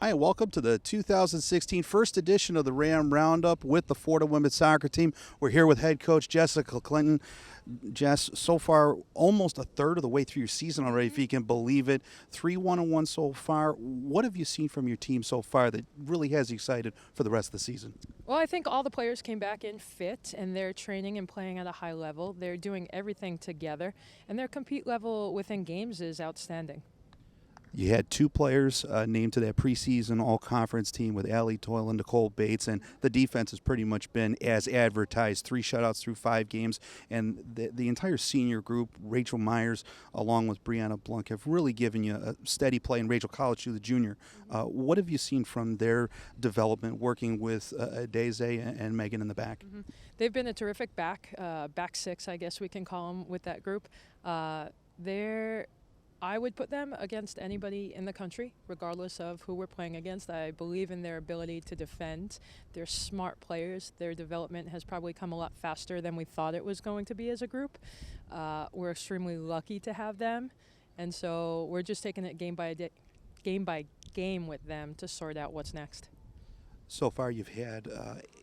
Hi, and welcome to the 2016 first edition of the Ram Roundup with the Fordham women's soccer team. We're here with head coach Jessica Clinton. Jess, so far, almost a third of the way through your season already, if you can believe it. 3-1-1 so far. What have you seen from your team so far that really has you excited for the rest of the season? Well, I think all the players came back in fit, and they're training and playing at a high level. They're doing everything together, and their compete level within games is outstanding. You had two players named to that preseason all-conference team with Allie Toyle and Nicole Bates, and the defense has pretty much been as advertised. 3 shutouts through 5 games, and the entire senior group, Rachel Myers, along with Brianna Blunk, have really given you a steady play, and Rachel College, the junior. What have you seen from their development working with Daisy and Megan in the back? They've been a terrific back six, I guess we can call them, with that group. I would put them against anybody in the country, regardless of who we're playing against. I believe in their ability to defend. They're smart players. Their development has probably come a lot faster than we thought it was going to be as a group. We're extremely lucky to have them, and so we're just taking it game by game with them to sort out what's next. So far, you've had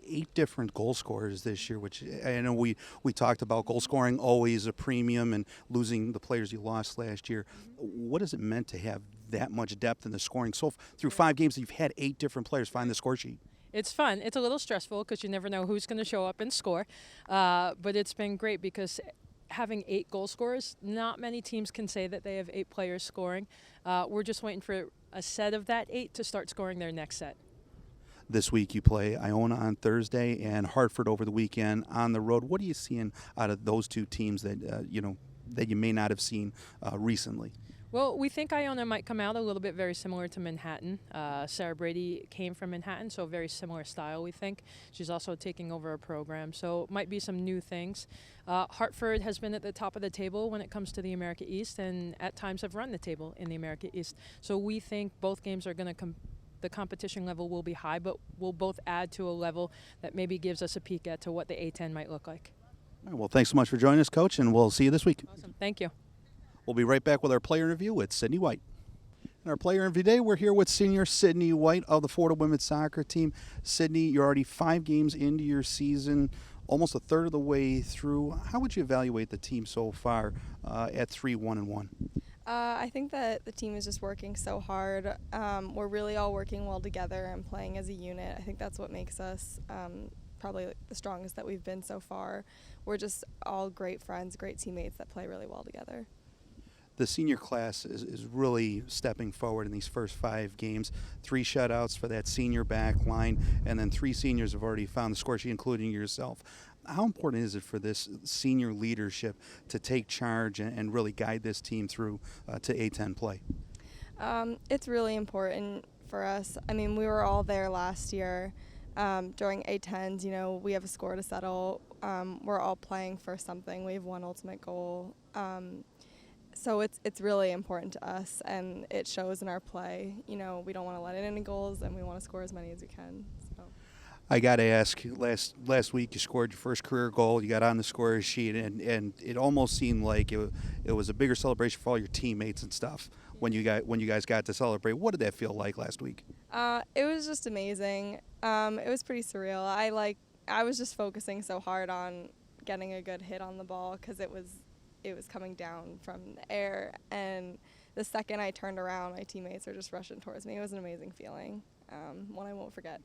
8 different goal scorers this year, which I know we talked about goal scoring always a premium and losing the players you lost last year. What has it meant to have that much depth in the scoring? So through 5 games, you've had 8 different players find the score sheet. It's fun. It's a little stressful because you never know who's going to show up and score, but it's been great because having 8 goal scorers, not many teams can say that they have 8 players scoring. We're just waiting for a set of that 8 to start scoring their next set. This week you play Iona on Thursday and Hartford over the weekend on the road. What are you seeing out of those 2 teams that that you may not have seen recently? Well, we think Iona might come out a little bit very similar to Manhattan. Sarah Brady came from Manhattan, so very similar style, we think. She's also taking over a program, so might be some new things. Hartford has been at the top of the table when it comes to the America East, and at times have run the table in the America East. So we think both games are going to the competition level will be high, but we'll both add to a level that maybe gives us a peek at to what the A10 might look like. All right, well, thanks so much for joining us, Coach, and we'll see you this week. Awesome. Thank you. We'll be right back with our player interview with Sydney White. In our player interview today, we're here with senior Sydney White of the Fordham women's soccer team. Sydney, you're already 5 games into your season, almost a third of the way through. How would you evaluate the team so far at 3-1-1? I think that the team is just working so hard. We're really all working well together and playing as a unit. I think that's what makes us probably the strongest that we've been so far. We're just all great friends, great teammates that play really well together. The senior class is really stepping forward in these first 5 games. 3 shutouts for that senior back line, and then 3 seniors have already found the score sheet, including yourself. How important is it for this senior leadership to take charge and really guide this team through to A10 play? It's really important for us. I mean, we were all there last year during A10s. We have a score to settle. We're all playing for something. We have one ultimate goal. So it's really important to us, and it shows in our play. We don't want to let in any goals, and we want to score as many as we can. So. I got to ask, last week you scored your first career goal. You got on the score sheet, and it almost seemed like it was a bigger celebration for all your teammates and stuff when you guys got to celebrate. What did that feel like last week? It was just amazing. It was pretty surreal. I was just focusing so hard on getting a good hit on the ball because it was coming down from the air, and the second I turned around, my teammates were just rushing towards me. It was an amazing feeling, one I won't forget.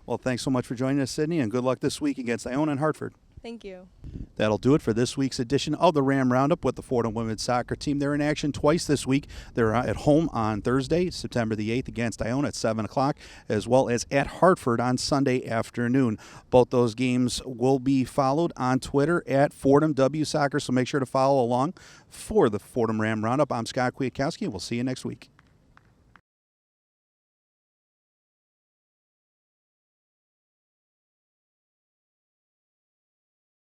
Well, thanks so much for joining us, Sydney, and good luck this week against Iona and Hartford. Thank you. That'll do it for this week's edition of the Ram Roundup with the Fordham women's soccer team. They're in action twice this week. They're at home on Thursday, September the 8th against Iona at 7 o'clock, as well as at Hartford on Sunday afternoon. Both those games will be followed on Twitter at Fordham W Soccer, so make sure to follow along for the Fordham Ram Roundup. I'm Scott Kwiatkowski, and we'll see you next week.